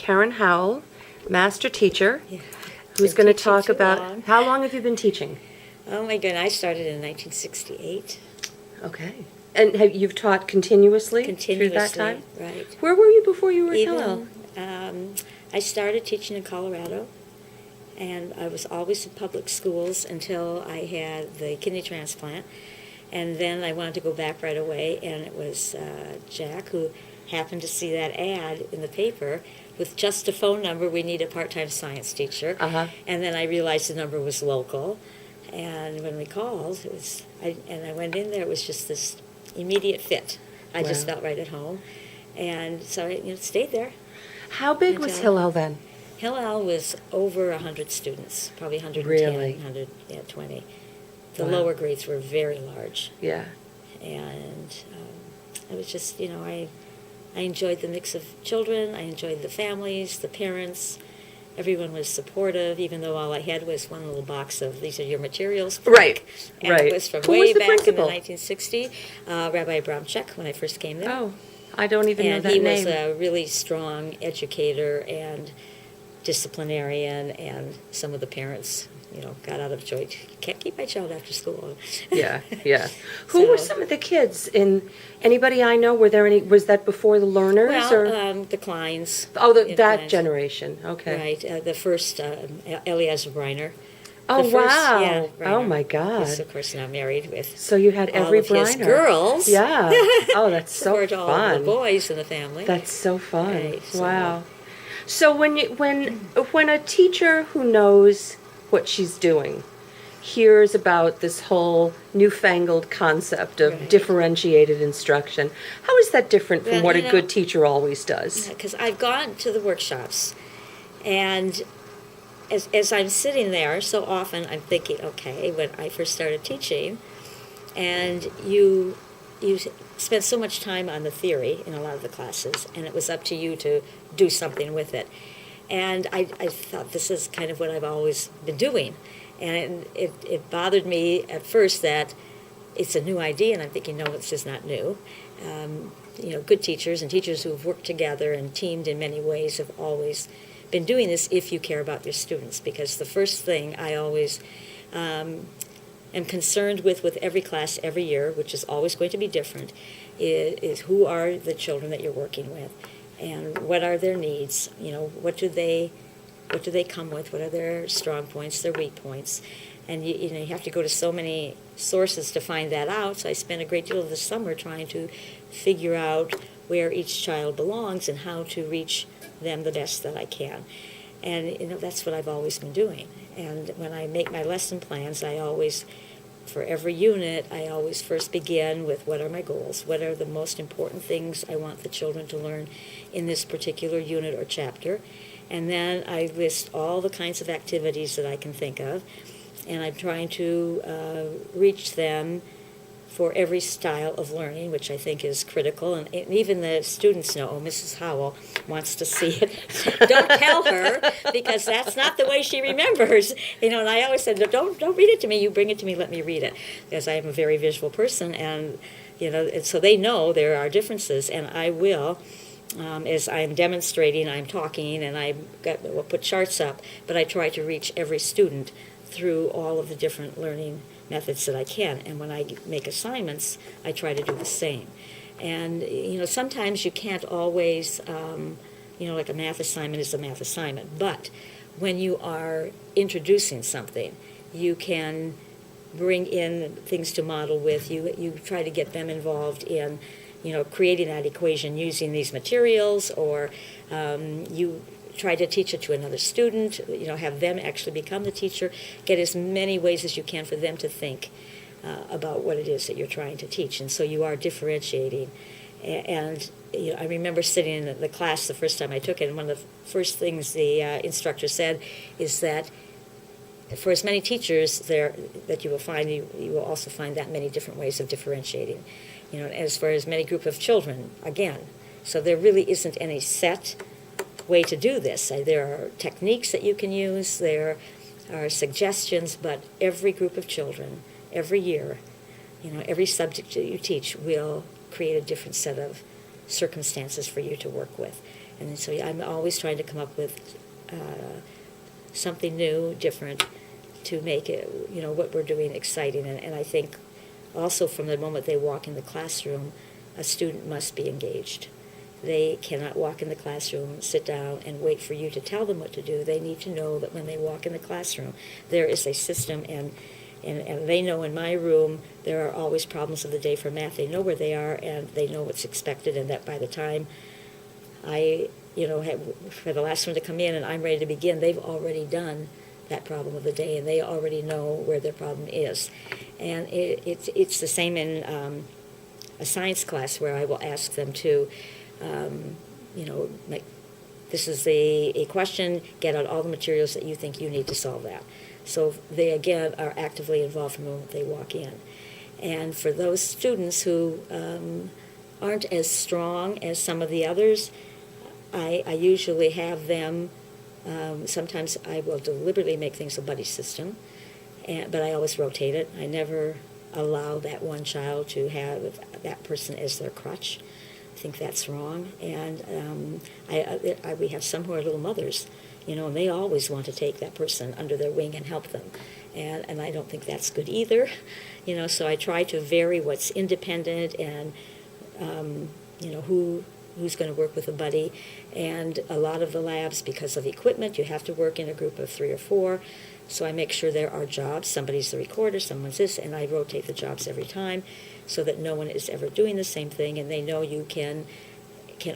Karen Howell, master teacher, Yeah. who's Been going to teaching talk too about, long. how long have you been teaching? Oh my goodness, I started in 1968. Okay. And you've taught continuously through that Continuously, time? right. Where were you before you were at Hillel? I started teaching in Colorado, and I was always in public schools until I had the kidney transplant. And then I wanted to go back right away, and it was Jack who happened to see that ad in the paper with just a phone number, we need a part-time science teacher. Uh-huh. And then I realized the number was local. And when we called, I went in there, it was just this immediate fit. I just Wow. felt right at home. And so I stayed there. How big was Until- Hillel then? Hillel was over 100 students, probably 110, Really? 120. The Wow. lower grades were very large. Yeah. And it was just, I enjoyed the mix of children. I enjoyed the families, the parents. Everyone was supportive, even though all I had was one little box of, these are your materials. Right, And right. it was from Who way was the back in the principal? 1960s, Rabbi Abramchek, when I first came there. Oh, I don't even know And that he name. was a really strong educator and disciplinarian, and some of the parents, got out of joy. Can't keep my child after school. Yeah, yeah. Who were So- some of the kids in, anybody I know, was that before the learners or? Well, the Kleins. Oh, the that Kleins. generation, okay. Right, the first, Eliezer Briner. Oh, The first- wow. yeah, Oh, Briner. my He's, God. of course, now married with So you had every all of his Briner. girls. Yeah. Oh, that's so Support all of the fun. boys in the family. That's so fun. Right, so- Wow. So when a teacher who knows what she's doing hears about this whole newfangled concept of Right. differentiated instruction, how is that different from Well, what a you know- good teacher always does? Because I've gone to the workshops, and as I'm sitting there, so often I'm thinking, okay, when I first started teaching, and you spent so much time on the theory in a lot of the classes, and it was up to you to do something with it. And I thought this is kind of what I've always been doing. And it bothered me at first that it's a new idea, and I'm thinking, no, this is not new. Good teachers and teachers who have worked together and teamed in many ways have always been doing this if you care about your students. Because the first thing I always am concerned with every class every year, which is always going to be different, is who are the children that you're working with, and what are their needs. What do they come with? What are their strong points, their weak points? And you have to go to so many sources to find that out. So I spent a great deal of the summer trying to figure out where each child belongs and how to reach them the best that I can. And that's what I've always been doing. And when I make my lesson plans, for every unit, I always first begin with what are my goals? What are the most important things I want the children to learn in this particular unit or chapter? And then I list all the kinds of activities that I can think of, and I'm trying to reach them for every style of learning, which I think is critical. And even the students know, Mrs. Howell wants to see it. Don't tell her, because that's not the way she remembers. And I always said, don't read it to me. You bring it to me, let me read it. Because I am a very visual person, and so they know there are differences, and I will. As I'm demonstrating, I'm talking, and we'll put charts up, but I try to reach every student through all of the different learning methods that I can. And when I make assignments, I try to do the same. And, sometimes you can't always, like a math assignment is a math assignment, but when you are introducing something, you can bring in things to model with. You try to get them involved in creating that equation using these materials, or you try to teach it to another student, have them actually become the teacher, get as many ways as you can for them to think about what it is that you're trying to teach. And so you are differentiating. And I remember sitting in the class the first time I took it, and one of the first things the instructor said is that for as many teachers there that you will find, you will also find that many different ways of differentiating. As for as many group of children, again. So there really isn't any set way to do this. There are techniques that you can use, there are suggestions, but every group of children, every year, every subject that you teach will create a different set of circumstances for you to work with. And so I'm always trying to come up with something new, different, to make it, what we're doing exciting. And I think also from the moment they walk in the classroom, a student must be engaged. They cannot walk in the classroom, sit down, and wait for you to tell them what to do. They need to know that when they walk in the classroom, there is a system, and they know in my room there are always problems of the day for math. They know where they are, and they know what's expected, and that by the time I, have, for the last one to come in and I'm ready to begin, they've already done that problem of the day, and they already know where their problem is. And it's the same in a science class where I will ask them to, this is a question, get out all the materials that you think you need to solve that. So they, again, are actively involved from the moment they walk in. And for those students who aren't as strong as some of the others, I usually have them, sometimes I will deliberately make things a buddy system, but I always rotate it. I never allow that one child to have that person as their crutch. I think that's wrong. And we have some who are little mothers, and they always want to take that person under their wing and help them. And I don't think that's good either. So I try to vary what's independent and, who's going to work with a buddy. And a lot of the labs, because of equipment, you have to work in a group of 3 or 4. So I make sure there are jobs. Somebody's the recorder, someone's this, and I rotate the jobs every time so that no one is ever doing the same thing, and they know you can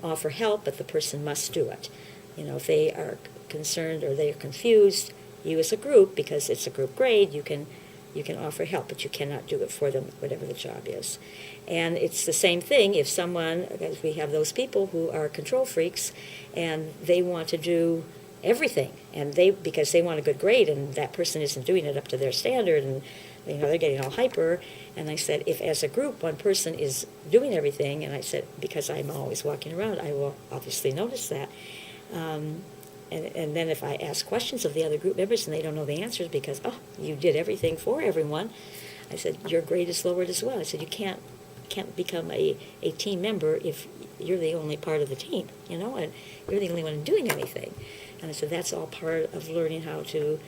offer help, but the person must do it. If they are concerned or they are confused, you as a group, because it's a group grade, you can offer help, but you cannot do it for them, whatever the job is. And it's the same thing if someone, as we have those people who are control freaks, and they want to do everything, and because they want a good grade, and that person isn't doing it up to their standard, and they're getting all hyper. And I said, if as a group one person is doing everything, and I said, because I'm always walking around, I will obviously notice that. And then if I ask questions of the other group members and they don't know the answers because, you did everything for everyone, I said, your grade is lowered as well. I said, you can't become a team member if you're the only part of the team, and you're the only one doing anything. And I said, that's all part of learning how to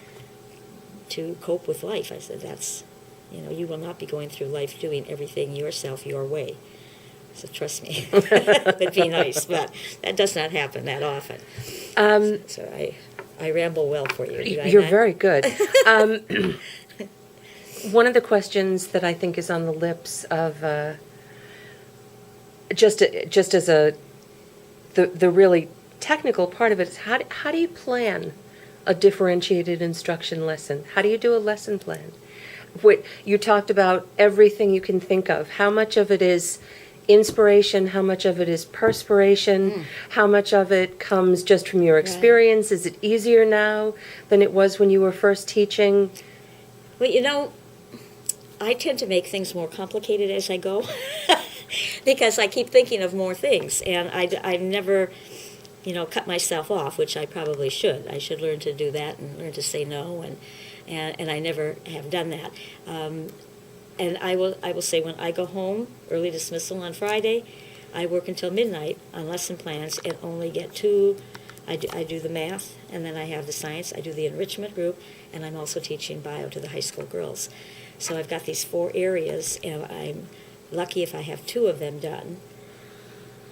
cope with life. I said, that's, you will not be going through life doing everything yourself your way. So trust me, it'd be nice, but that does not happen that often. So I ramble well for you. You're very good. One of the questions that I think is on the lips of just as the really technical part of it is how do you plan a differentiated instruction lesson? How do you do a lesson plan? You talked about everything you can think of. How much of it is inspiration? How much of it is perspiration? How much of it comes just from your experience? Is it easier now than it was when you were first teaching? Well, I tend to make things more complicated as I go because I keep thinking of more things, and I've never, cut myself off, which I probably should. I should learn to do that and learn to say no, and I never have done that. And I will say, when I go home, early dismissal on Friday, I work until midnight on lesson plans and only get 2. I do the math, and then I have the science. I do the enrichment group, and I'm also teaching bio to the high school girls. So I've got these 4 areas, and I'm lucky if I have 2 of them done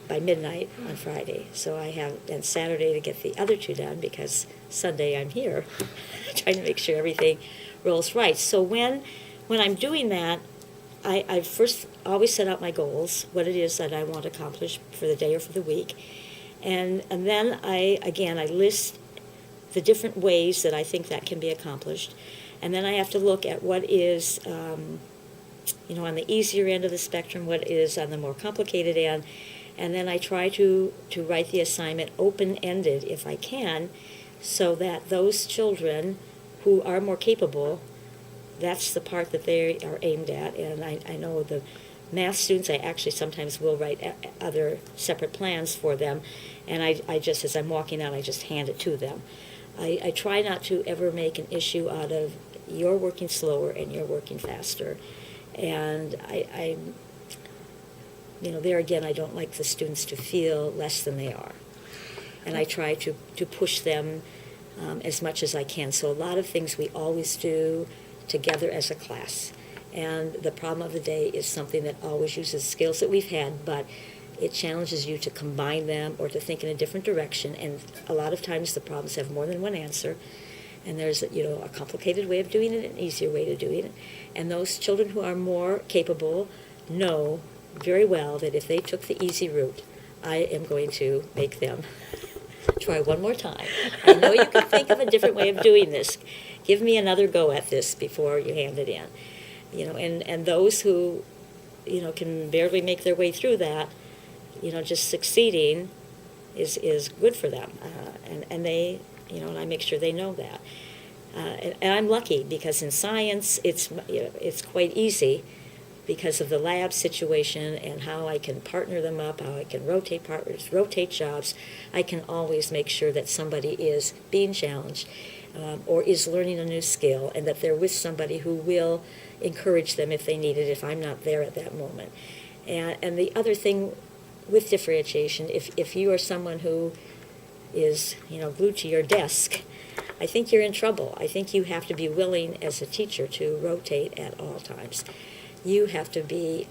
by midnight on Friday. So I have then Saturday to get the other 2 done, because Sunday I'm here trying to make sure everything rolls right. So when I'm doing that, I first always set out my goals, what it is that I want to accomplish for the day or for the week. And then I list the different ways that I think that can be accomplished. And then I have to look at what is, on the easier end of the spectrum, what is on the more complicated end. And then I try to write the assignment open-ended if I can, so that those children who are more capable, that's the part that they are aimed at. And I know the math students, I actually sometimes will write other separate plans for them. And I just, as I'm walking out, I just hand it to them. I try not to ever make an issue out of you're working slower and you're working faster. And I there again, I don't like the students to feel less than they are. and I try to push them as much as I can. So a lot of things we always do together as a class. And the problem of the day is something that always uses skills that we've had, but it challenges you to combine them or to think in a different direction. And a lot of times the problems have more than one answer. And there's, a complicated way of doing it, an easier way to doing it. And those children who are more capable know very well that if they took the easy route, I am going to make them try one more time. I know you can think of a different way of doing this. Give me another go at this before you hand it in. And those who, can barely make their way through that, just succeeding is good for them. And they, and I make sure they know that. And I'm lucky because in science, it's quite easy because of the lab situation and how I can partner them up, how I can rotate partners, rotate jobs. I can always make sure that somebody is being challenged or is learning a new skill, and that they're with somebody who will encourage them if they need it, if I'm not there at that moment. And the other thing with differentiation, if you are someone who is, glued to your desk, I think you're in trouble. I think you have to be willing as a teacher to rotate at all times. You have to be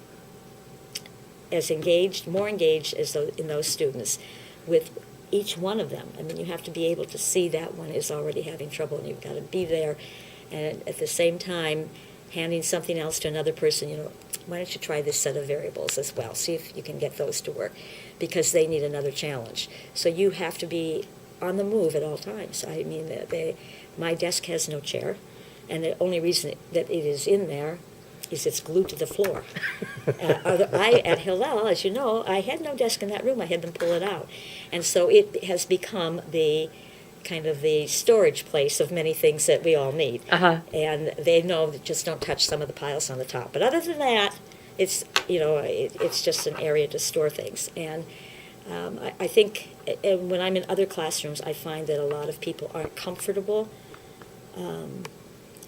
as engaged, more engaged in those students with each one of them. I mean, you have to be able to see that one is already having trouble, and you've got to be there. And at the same time, handing something else to another person, why don't you try this set of variables as well? See if you can get those to work, because they need another challenge. So you have to be on the move at all times. I mean, my desk has no chair, and the only reason that it is in there is it's glued to the floor. At Hillel, as you know, I had no desk in that room. I had them pull it out. And so it has become the kind of the storage place of many things that we all need. Uh-huh. And they know that just don't touch some of the piles on the top. But other than that, it's, it's just an area to store things. And I think when I'm in other classrooms, I find that a lot of people aren't comfortable,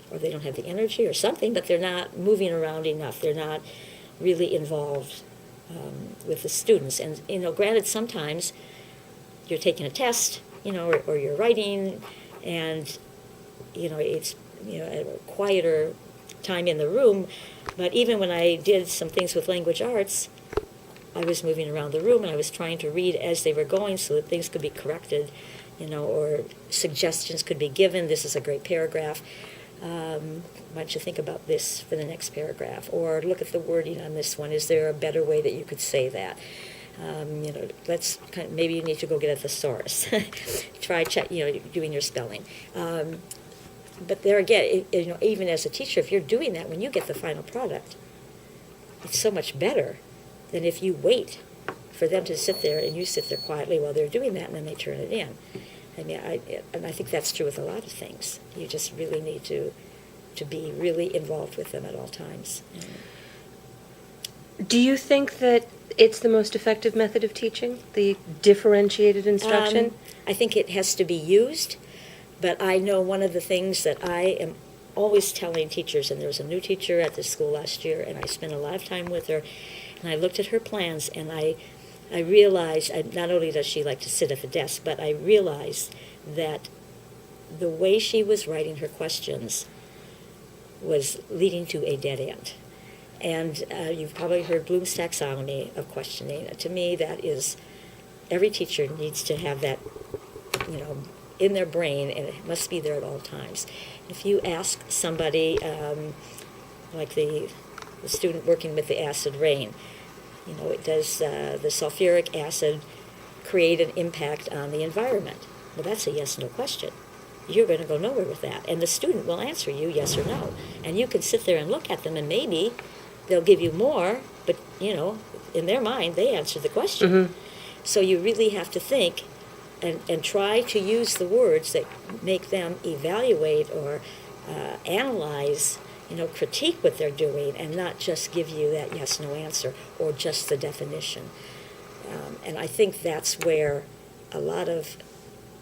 or they don't have the energy or something, but they're not moving around enough. They're not really involved with the students. And, granted, sometimes you're taking a test, or you're writing, and, it's, a quieter time in the room. But even when I did some things with language arts, I was moving around the room, and I was trying to read as they were going so that things could be corrected, or suggestions could be given. This is a great paragraph. Why don't you think about this for the next paragraph? Or look at the wording on this one. Is there a better way that you could say that? Maybe you need to go get a thesaurus. Try doing your spelling. But there again, even as a teacher, if you're doing that, when you get the final product, it's so much better than if you wait for them to sit there and you sit there quietly while they're doing that and then they turn it in. I mean, I think that's true with a lot of things. You just really need to be really involved with them at all times. Do you think that it's the most effective method of teaching, the differentiated instruction? I think it has to be used, but I know one of the things that I am always telling teachers, and there was a new teacher at the school last year, and I spent a lot of time with her, and I looked at her plans, and I realized, not only does she like to sit at the desk, but I realized that the way she was writing her questions was leading to a dead end. And you've probably heard Bloom's taxonomy of questioning. To me, that is, every teacher needs to have that, in their brain, and it must be there at all times. If you ask somebody, like the student working with the acid rain, does the sulfuric acid create an impact on the environment? Well, that's a yes/no question. You're going to go nowhere with that. And the student will answer you yes or no. And you can sit there and look at them, and maybe they'll give you more, but, in their mind, they answered the question. Mm-hmm. So you really have to think and try to use the words that make them evaluate or analyze, critique what they're doing, and not just give you that yes/no answer or just the definition. And I think that's where a lot of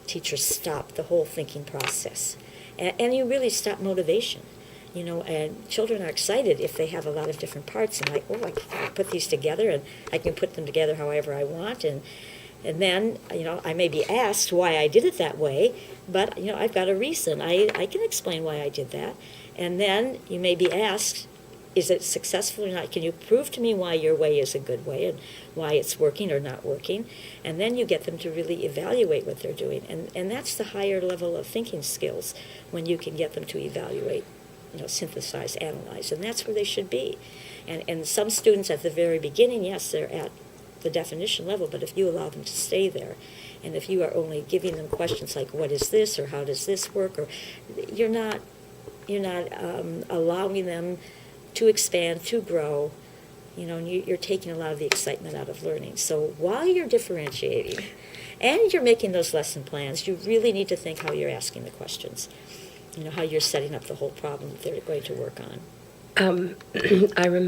teachers stop the whole thinking process. And you really stop motivation. And children are excited if they have a lot of different parts, and I can put these together, and I can put them together however I want, and And then, I may be asked why I did it that way, but, I've got a reason. I can explain why I did that. And then you may be asked, is it successful or not? Can you prove to me why your way is a good way and why it's working or not working? And then you get them to really evaluate what they're doing. And that's the higher level of thinking skills, when you can get them to evaluate, synthesize, analyze. And that's where they should be. And some students at the very beginning, yes, they're at the definition level, but if you allow them to stay there, and if you are only giving them questions like, what is this, or how does this work, or you're not allowing them to expand, to grow, and you're taking a lot of the excitement out of learning. So while you're differentiating and you're making those lesson plans, you really need to think how you're asking the questions, how you're setting up the whole problem that they're going to work on. I remember